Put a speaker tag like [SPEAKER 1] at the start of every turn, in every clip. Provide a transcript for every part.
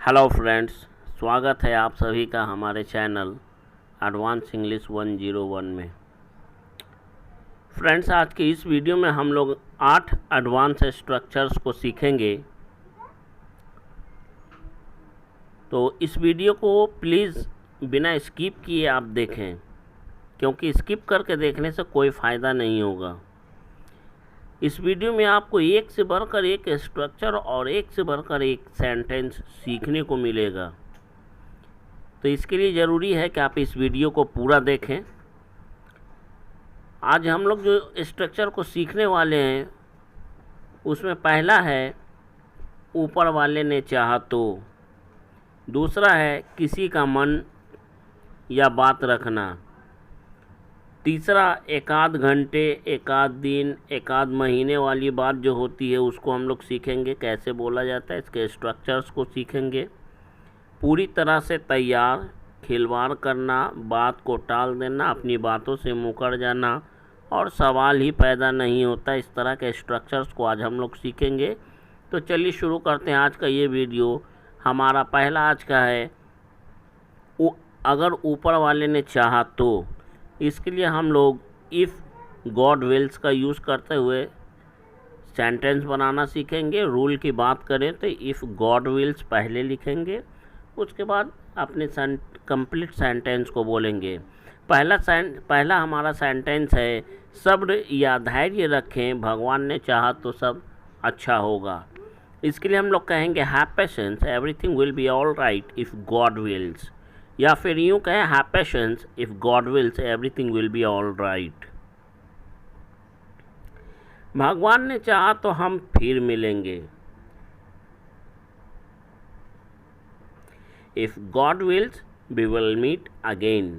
[SPEAKER 1] Hello friends, स्वागत है आप सभी का हमारे चैनल एडवांस इंग्लिश 101 में। फ्रेंड्स, आज की इस वीडियो में हम लोग 8 एडवांस स्ट्रक्चर्स को सीखेंगे। तो इस वीडियो को प्लीज़ बिना स्किप किए आप देखें, क्योंकि स्किप करके देखने से कोई फ़ायदा नहीं होगा। इस वीडियो में आपको एक से बढ़कर एक स्ट्रक्चर और एक से बढ़कर एक सेंटेंस सीखने को मिलेगा। तो इसके लिए ज़रूरी है कि आप इस वीडियो को पूरा देखें। आज हम लोग जो स्ट्रक्चर को सीखने वाले हैं उसमें पहला है ऊपर वाले ने चाहा तो, दूसरा है किसी का मन या बात रखना, तीसरा एक आध घंटे, एक आध दिन, एक आध महीने वाली बात जो होती है उसको हम लोग सीखेंगे, कैसे बोला जाता है, इसके स्ट्रक्चर्स को सीखेंगे। पूरी तरह से तैयार, खिलवाड़ करना, बात को टाल देना, अपनी बातों से मुकर जाना और सवाल ही पैदा नहीं होता, इस तरह के स्ट्रक्चर्स को आज हम लोग सीखेंगे। तो चलिए शुरू करते हैं आज का ये वीडियो। हमारा पहला आज का है अगर ऊपर वाले ने चाहा तो। इसके लिए हम लोग इफ़ गॉड विल्स का यूज़ करते हुए सेंटेंस बनाना सीखेंगे। रूल की बात करें तो इफ़ गॉड विल्स पहले लिखेंगे, उसके बाद अपने कंप्लीट सेंटेंस को बोलेंगे। पहला हमारा सेंटेंस है सब्र या धैर्य रखें, भगवान ने चाहा तो सब अच्छा होगा। इसके लिए हम लोग कहेंगे have patience, everything will be all right if God wills. या फिर यूँ कहें have patience, if God wills everything will be all right. भगवान ने चाहा तो हम फिर मिलेंगे, if God wills we will meet again.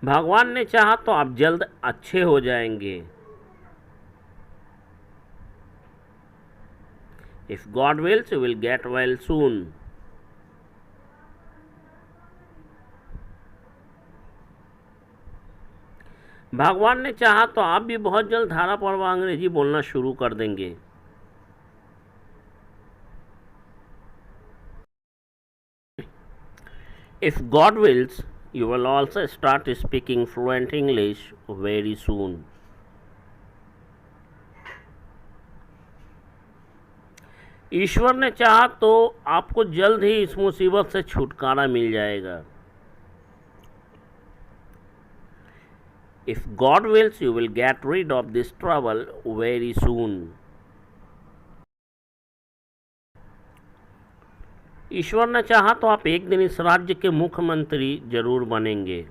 [SPEAKER 1] भगवान ने चाहा तो आप जल्द अच्छे हो जाएंगे, if God wills you will get well soon। भगवान ने चाहा तो आप भी बहुत जल्द धारा प्रवाह अंग्रेजी बोलना शुरू कर देंगे, if God wills you will also start speaking fluent English very soon। ईश्वर ने चाहा तो आपको जल्द ही इस मुसीबत से छुटकारा मिल जाएगा, if God wills you will get rid of this trouble very soon. ईश्वर ने चाहा तो आप एक दिन इस राज्य के मुख्यमंत्री जरूर बनेंगे,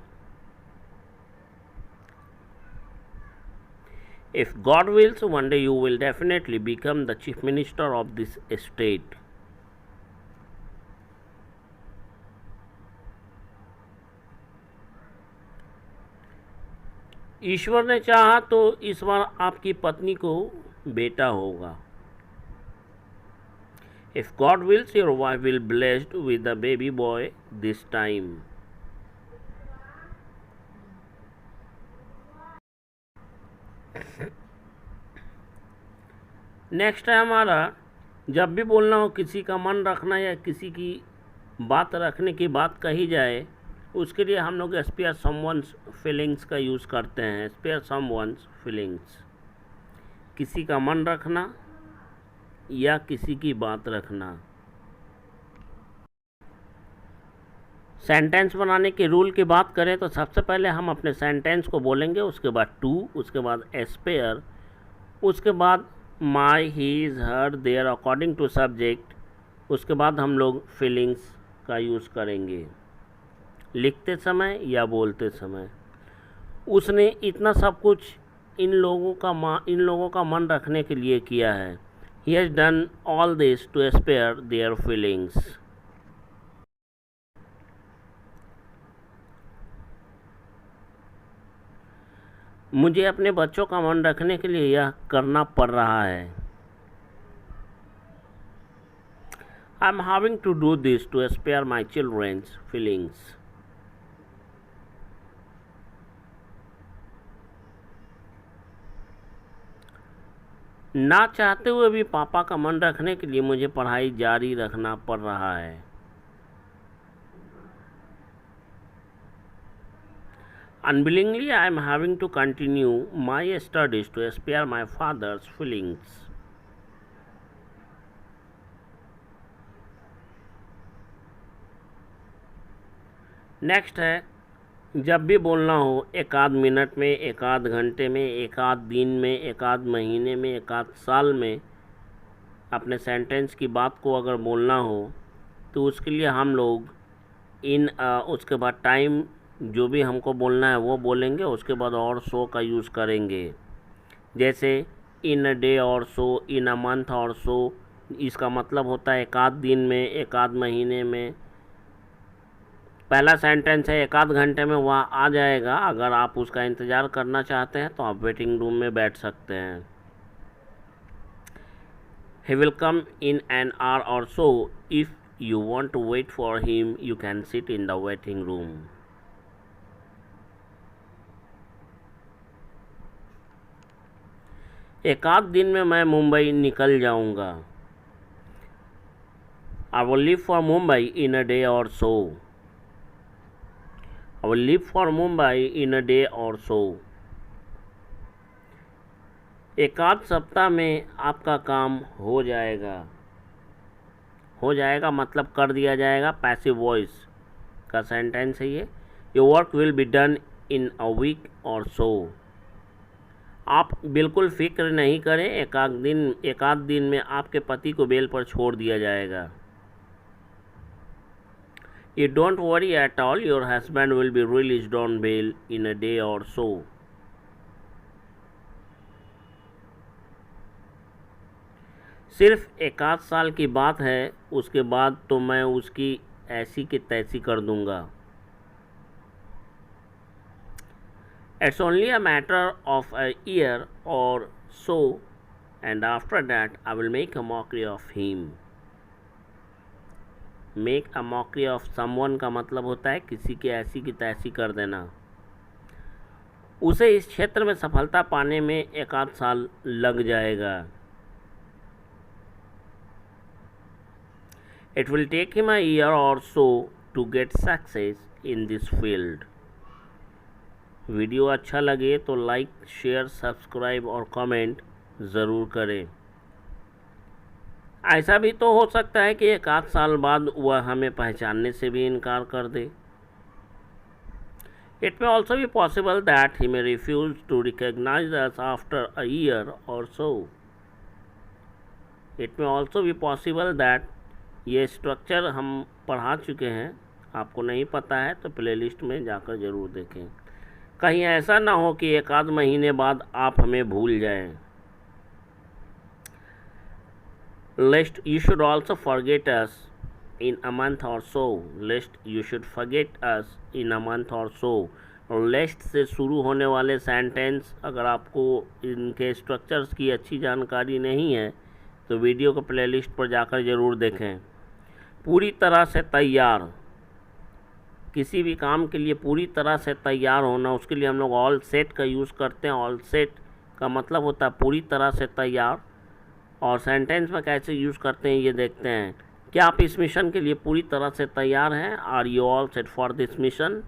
[SPEAKER 1] if God wills one day you will definitely become the chief minister of this state। ईश्वर ने चाहा तो इस बार आपकी पत्नी को बेटा होगा, if God wills your wife will blessed with a baby boy this time। Next है हमारा जब भी बोलना हो किसी का मन रखना या किसी की बात रखने की बात कही जाए, उसके लिए हम लोग स्पेयर समवन्स फीलिंग्स का यूज़ करते हैं। स्पेयर समवन्स फीलिंग्स, किसी का मन रखना या किसी की बात रखना। सेंटेंस बनाने के रूल की बात करें तो सबसे पहले हम अपने सेंटेंस को बोलेंगे, उसके बाद टू, उसके बाद स्पेयर, उसके बाद my, his, her, their according to subject, उसके बाद हम लोग फीलिंग्स का यूज़ करेंगे लिखते समय या बोलते समय। उसने इतना सब कुछ इन लोगों का मन रखने के लिए किया है। He has done all this to spare their feelings. मुझे अपने बच्चों का मन रखने के लिए यह करना पड़ रहा है, I am having to do this to spare my children's feelings. ना चाहते हुए भी पापा का मन रखने के लिए मुझे पढ़ाई जारी रखना पड़ रहा है। Unwillingly, I am having to continue my studies to spare my father's feelings. Next है, जब भी बोलना हो, एक आध मिनट में, एक आध घंटे में, एक आध दिन में, एक आध महीने में, एक आध साल में अपने सेंटेंस की बात को अगर बोलना हो तो उसके लिए हम लोग उसके बाद टाइम जो भी हमको बोलना है वो बोलेंगे, उसके बाद और सो का यूज़ करेंगे। जैसे इन a day or so, in a month or सो, इसका मतलब होता है एक आध दिन में, एक आध महीने में। पहला सेंटेंस है एक आध घंटे में, वह आ जाएगा। अगर आप उसका इंतज़ार करना चाहते हैं तो आप वेटिंग रूम में बैठ सकते हैं। He will come in an hour or so. If you want to wait for him, you can sit in the waiting room. एक आध दिन में मैं मुंबई निकल जाऊंगा। I will leave for Mumbai in a day or so. I will leave for Mumbai in a day or so. एक आध सप्ताह में आपका काम हो जाएगा। हो जाएगा मतलब कर दिया जाएगा, पैसिव वॉइस का सेंटेंस है ये। Your work will be done in a week or so. आप बिल्कुल फिक्र नहीं करें, एक आध दिन में आपके पति को बेल पर छोड़ दिया जाएगा। You don't worry at all, your husband will be released on bail in a day or so. सिर्फ एक आध साल की बात है, उसके बाद तो मैं उसकी ऐसी की तैसी कर दूंगा। It's only a matter of a year or so and after that I will make a mockery of him. Make a mockery of someone का मतलब होता है किसी के ऐसी की तैसी कर देना। उसे इस क्षेत्र में सफलता पाने में एक आध साल लग जाएगा। It will take him a year or so to get success in this field. Video अच्छा लगे तो लाइक, शेयर, सब्सक्राइब और कमेंट ज़रूर करें। ऐसा भी तो हो सकता है कि एक आध साल बाद वह हमें पहचानने से भी इनकार कर दे। It may also be possible that he may refuse to recognize us after a year or so. It may also be possible that ये स्ट्रक्चर हम पढ़ा चुके हैं, आपको नहीं पता है तो प्लेलिस्ट में जाकर ज़रूर देखें। कहीं ऐसा ना हो कि एक आध महीने बाद आप हमें भूल जाएं। Lest you should also forget us in a month or so. Lest you should forget us in a month or so. और लेस्ट से शुरू होने वाले सेंटेंस अगर आपको इनके स्ट्रक्चर्स की अच्छी जानकारी नहीं है तो वीडियो को प्लेलिस्ट पर जाकर ज़रूर देखें। पूरी तरह से तैयार, किसी भी काम के लिए पूरी तरह से तैयार होना, उसके लिए हम लोग ऑल सेट का यूज़ करते हैं। ऑल सेट का मतलब होता है पूरी तरह से तैयार। और सेंटेंस में कैसे यूज़ करते हैं ये देखते हैं। क्या आप इस मिशन के लिए पूरी तरह से तैयार हैं? Are you all set for this mission?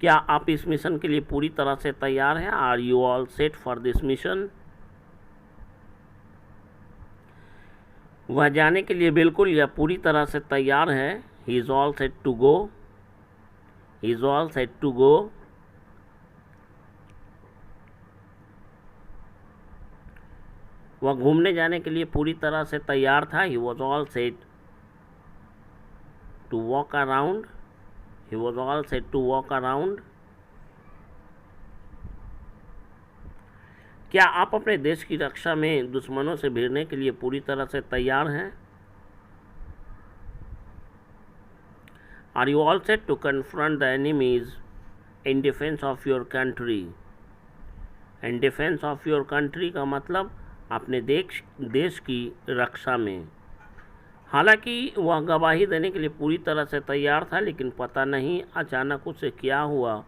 [SPEAKER 1] क्या आप इस मिशन के लिए पूरी तरह से तैयार हैं? Are you all set for this mission? वह जाने के लिए बिल्कुल या पूरी तरह से तैयार है। He is all set to go. He is all set to go. वह घूमने जाने के लिए पूरी तरह से तैयार था। He was all set to walk around. He was all set to walk around. क्या आप अपने देश की रक्षा में दुश्मनों से भिड़ने के लिए पूरी तरह से तैयार हैं? Are you all set to confront the enemies in defence of your country? In defence of your country का मतलब अपने देश की रक्षा में। हालांकि वह गवाही देने के लिए पूरी तरह से तैयार था, लेकिन पता नहीं अचानक उसे क्या हुआ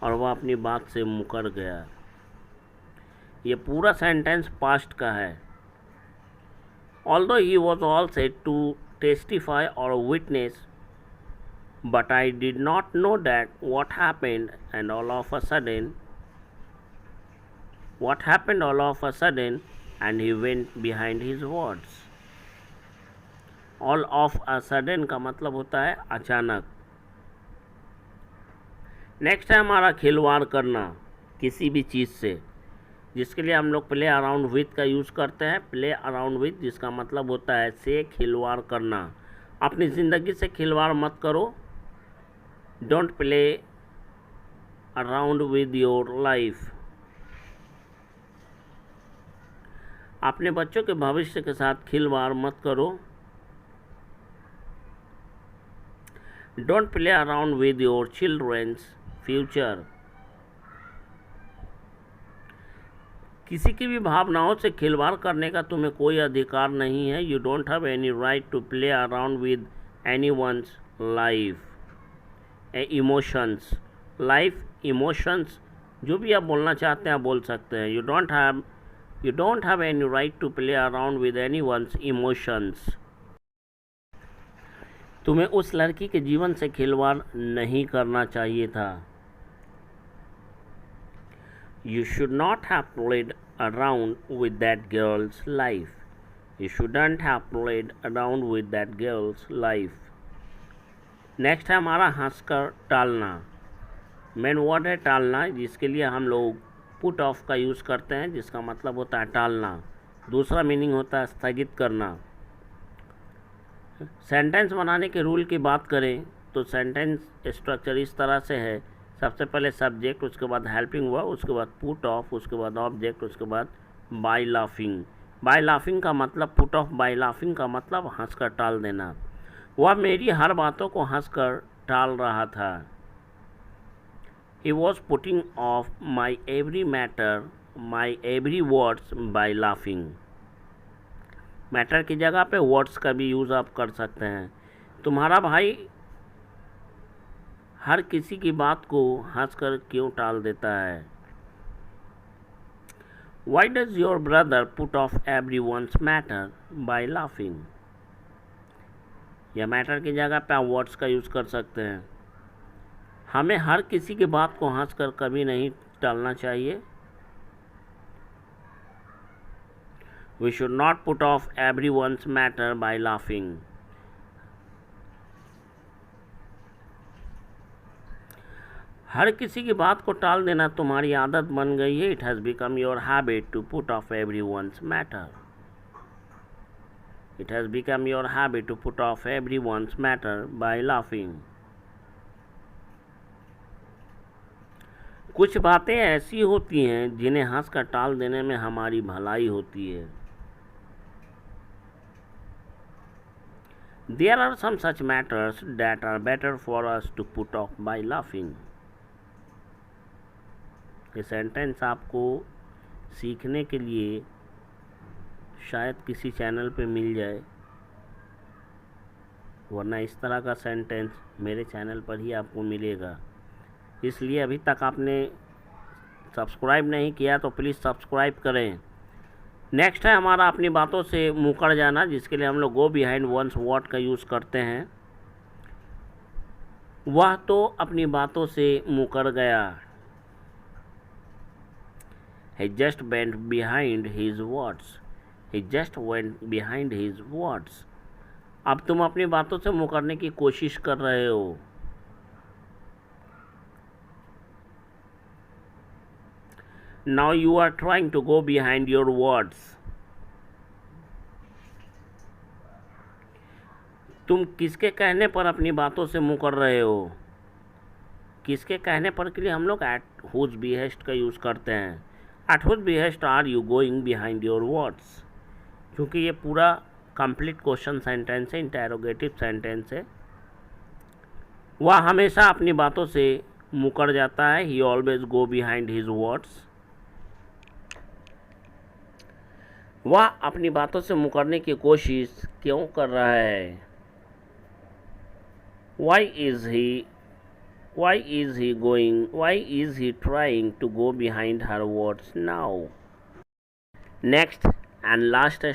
[SPEAKER 1] और वह अपनी बात से मुकर गया। ये पूरा सेंटेंस पास्ट का है। Although he was all set to testify और witness, but I did not know that what happened all of a sudden and he went behind his words. All of a sudden का मतलब होता है अचानक। Next है हमारा खिलवाड़ करना किसी भी चीज़ से, जिसके लिए हम लोग प्ले अराउंड विथ का यूज़ करते हैं। प्ले अराउंड विथ जिसका मतलब होता है से खिलवाड़ करना। अपनी ज़िंदगी से खिलवाड़ मत करो। Don't play around with your life. अपने बच्चों के भविष्य के साथ खिलवाड़ मत करो। Don't play around with your children's future. किसी की भी भावनाओं से खिलवाड़ करने का तुम्हें कोई अधिकार नहीं है। You don't have any right to play around with anyone's life. Emotions, life emotions, जो भी आप बोलना चाहते हैं आप बोल सकते हैं। You don't have any right to play around with anyone's emotions. तुम्हें उस लड़की के जीवन से खिलवाड़ नहीं करना चाहिए था। You should not have played around with that girls life. You shouldn't have played around with that girls life. Next है हमारा हंसकर टालना। मेन वर्ड है टालना, जिसके लिए हम लोग पुट ऑफ का यूज़ करते हैं, जिसका मतलब होता है टालना। दूसरा मीनिंग होता है स्थगित करना। सेंटेंस बनाने के रूल की बात करें तो सेंटेंस स्ट्रक्चर इस तरह से है। सबसे पहले सब्जेक्ट, उसके बाद हेल्पिंग वर्ब, उसके बाद पुट ऑफ, उसके बाद ऑब्जेक्ट, उसके बाद बाय लाफिंग। बाय लाफिंग का मतलब पुट ऑफ बाय लाफिंग का मतलब हंसकर टाल देना। वह मेरी हर बातों को हंसकर टाल रहा था। He was putting off my every matter, my every words by laughing. Matter की जगह पे वर्ड्स का भी यूज़ आप कर सकते हैं। तुम्हारा भाई हर किसी की बात को हंसकर क्यों टाल देता है? Why does your brother put off everyone's matter by laughing? या मैटर की जगह पे आप वर्ड्स का यूज़ कर सकते हैं। हमें हर किसी की बात को हंसकर कभी नहीं टालना चाहिए। We should not put off everyone's matter by laughing. हर किसी की बात को टाल देना तुम्हारी आदत बन गई है। It has become your habit to put off everyone's matter. It has become your habit to put off everyone's matter by laughing. कुछ बातें ऐसी होती हैं जिन्हें हंसकर टाल देने में हमारी भलाई होती है। There are some such matters that are better for us to put off by laughing. ये सेंटेंस आपको सीखने के लिए शायद किसी चैनल पे मिल जाए, वरना इस तरह का सेंटेंस मेरे चैनल पर ही आपको मिलेगा। इसलिए अभी तक आपने सब्सक्राइब नहीं किया तो प्लीज़ सब्सक्राइब करें। नेक्स्ट है हमारा अपनी बातों से मुकर जाना, जिसके लिए हम लोग गो बिहाइंड वंस वर्ड का यूज़ करते हैं। वह तो अपनी बातों से मुकर गया। He just went behind his words. He just went behind his words. अब तुम अपनी बातों से मुकरने की कोशिश कर रहे हो। Now you are trying to go behind your words. तुम किसके कहने पर अपनी बातों से मुकर रहे हो? किसके कहने पर के लिए हम लोग एट हुज बिहेस्ट का यूज़ करते हैं। At whose behest are you going behind your words. क्योंकि ये पूरा कंप्लीट क्वेश्चन सेंटेंस है, इंटेरोगेटिव सेंटेंस है। वह हमेशा अपनी बातों से मुकर जाता है। He always go behind his words. वह अपनी बातों से मुकरने की कोशिश क्यों कर रहा है? Why is he trying to go behind her words now? Next and last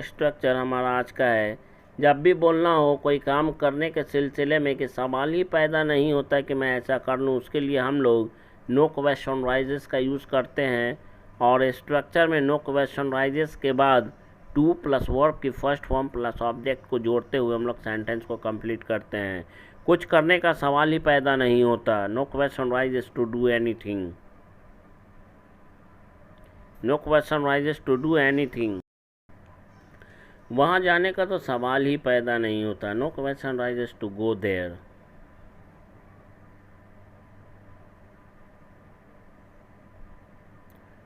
[SPEAKER 1] structure हमारा आज का है, जब भी बोलना हो कोई काम करने के सिलसिले में कि सवाल ही पैदा नहीं होता है कि मैं ऐसा कर लूँ, उसके लिए हम लोग नो क्वेश्चन राइजेस का यूज़ करते हैं। और स्ट्रक्चर में नो क्वेश्चन राइजेस के बाद टू प्लस वर्ब की फर्स्ट फॉर्म प्लस ऑब्जेक्ट को जोड़ते हुए हम लोग सेंटेंस को कंप्लीट करते हैं। कुछ करने का सवाल ही पैदा नहीं होता। No question rises to do anything, no question rises to do anything. वहाँ जाने का तो सवाल ही पैदा नहीं होता। No question rises to go there.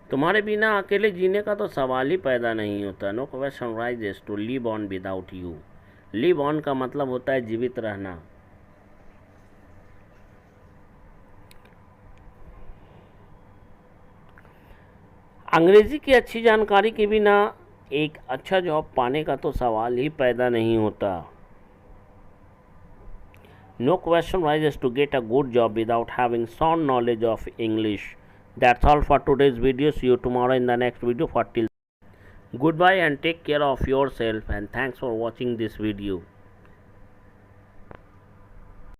[SPEAKER 1] तुम्हारे बिना अकेले जीने का तो सवाल ही पैदा नहीं होता। No question rises to live on without you. Live on का मतलब होता है जीवित रहना। अंग्रेजी की अच्छी जानकारी के बिना एक अच्छा जॉब पाने का तो सवाल ही पैदा नहीं होता। No question rises to get a good job without having sound knowledge of English. That's all for today's video. See you tomorrow in the next video. For till goodbye and take care of yourself, and thanks for watching this video.